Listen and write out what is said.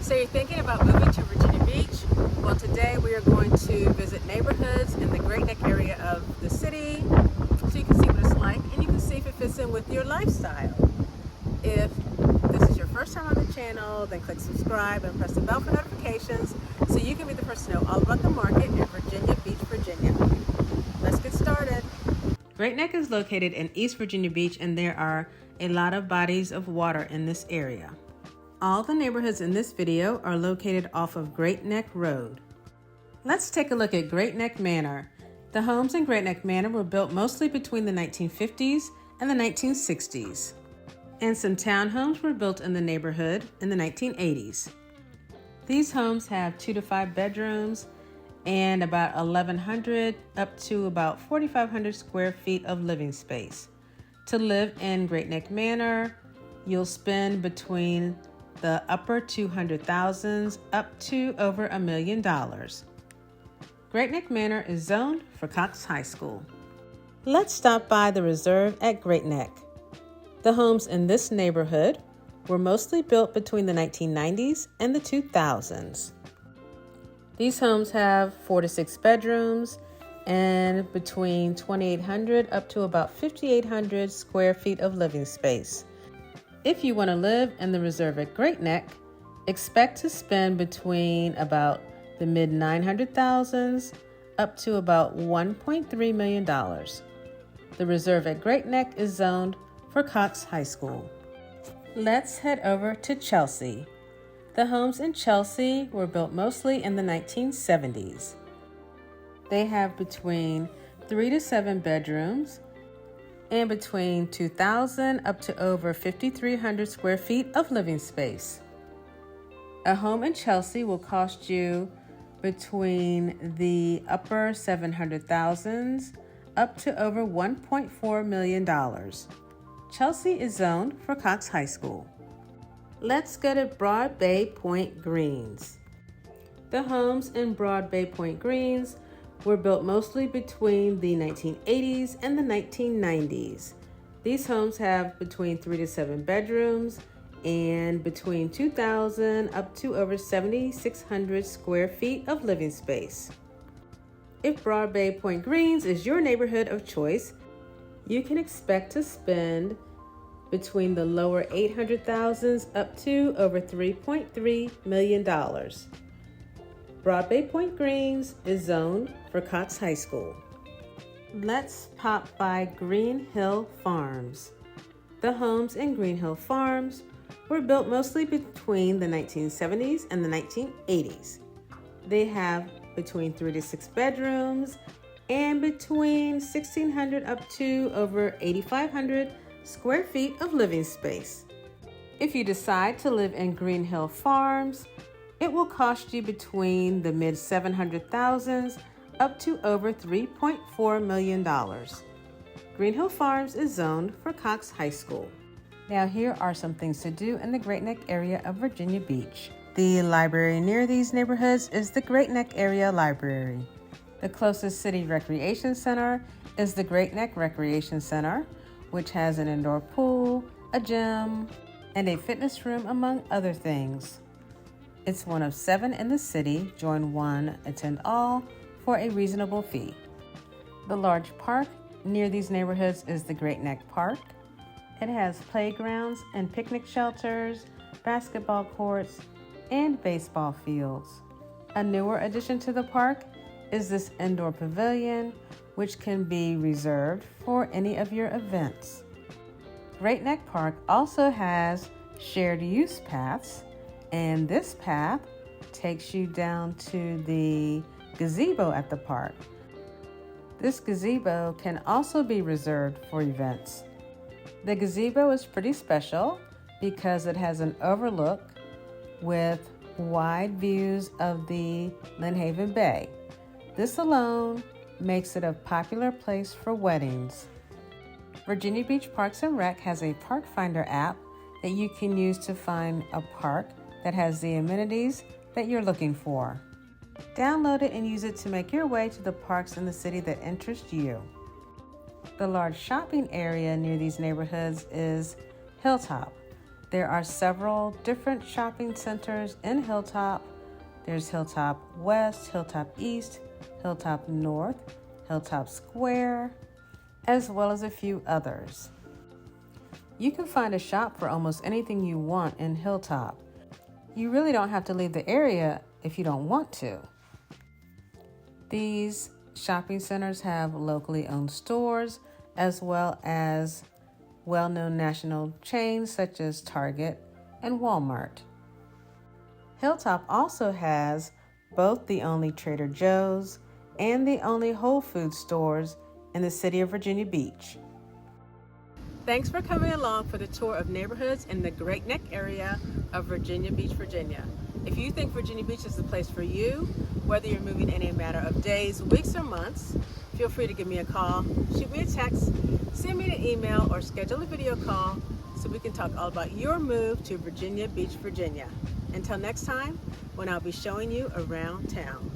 So you're thinking about moving to Virginia Beach? Well, today we are going to visit neighborhoods in the Great Neck area of the city so you can see what it's like and you can see if it fits in with your lifestyle. If this is your first time on the channel, then click subscribe and press the bell for notifications so you can be the first to know all about the market in Virginia Beach, Virginia. Let's get started. Great Neck is located in East Virginia Beach and there are a lot of bodies of water in this area. All the neighborhoods in this video are located off of Great Neck Road. Let's take a look at Great Neck Manor. The homes in Great Neck Manor were built mostly between the 1950s and the 1960s. And some townhomes were built in the neighborhood in the 1980s. These homes have 2 to 5 bedrooms and about 1,100 up to about 4,500 square feet of living space. To live in Great Neck Manor, you'll spend between the upper 200,000s up to over $1 million. Great Neck Manor is zoned for Cox High School. Let's stop by the reserve at Great Neck. The homes in this neighborhood were mostly built between the 1990s and the 2000s. These homes have 4 to 6 bedrooms and between 2,800 up to about 5,800 square feet of living space. If you want to live in the reserve at Great Neck, expect to spend between about the mid 900,000s up to about $1.3 million. The reserve at Great Neck is zoned for Cox High School. Let's head over to Chelsea. The homes in Chelsea were built mostly in the 1970s. They have between 3 to 7 bedrooms and between 2,000 up to over 5,300 square feet of living space. A home in Chelsea will cost you between the upper 700,000s up to over $1.4 million. Chelsea is zoned for Cox High School. Let's go to Broad Bay Point Greens. The homes in Broad Bay Point Greens were built mostly between the 1980s and the 1990s. These homes have between 3 to 7 bedrooms and between 2,000 up to over 7,600 square feet of living space. If Broad Bay Point Greens is your neighborhood of choice, you can expect to spend between the lower 800,000s up to over $3.3 million. Broad Bay Point Greens is zoned for Cox High School. Let's pop by Green Hill Farms. The homes in Green Hill Farms were built mostly between the 1970s and the 1980s. They have between 3 to 6 bedrooms and between 1,600 up to over 8,500 square feet of living space. If you decide to live in Green Hill Farms, it will cost you between the mid 700,000s up to over $3.4 million. Green Hill Farms is zoned for Cox High School. Now here are some things to do in the Great Neck area of Virginia Beach. The library near these neighborhoods is the Great Neck Area Library. The closest city recreation center is the Great Neck Recreation Center, which has an indoor pool, a gym, and a fitness room, among other things. It's one of 7 in the city. Join one, attend all for a reasonable fee. The large park near these neighborhoods is the Great Neck Park. It has playgrounds and picnic shelters, basketball courts, and baseball fields. A newer addition to the park is this indoor pavilion, which can be reserved for any of your events. Great Neck Park also has shared use paths, and this path takes you down to the gazebo at the park. This gazebo can also be reserved for events. The gazebo is pretty special because it has an overlook with wide views of the Lynnhaven Bay. This alone makes it a popular place for weddings. Virginia Beach Parks and Rec has a Park Finder app that you can use to find a park that has the amenities that you're looking for. Download it and use it to make your way to the parks in the city that interest you. The large shopping area near these neighborhoods is Hilltop. There are several different shopping centers in Hilltop. There's Hilltop West, Hilltop East, Hilltop North, Hilltop Square, as well as a few others. You can find a shop for almost anything you want in Hilltop. You really don't have to leave the area if you don't want to. These shopping centers have locally owned stores as well as well-known national chains such as Target and Walmart. Hilltop also has both the only Trader Joe's and the only Whole Foods stores in the city of Virginia Beach. Thanks for coming along for the tour of neighborhoods in the Great Neck area of Virginia Beach, Virginia. If you think Virginia Beach is the place for you, whether you're moving in a matter of days, weeks, or months, feel free to give me a call, shoot me a text, send me an email, or schedule a video call so we can talk all about your move to Virginia Beach, Virginia. Until next time, when I'll be showing you around town.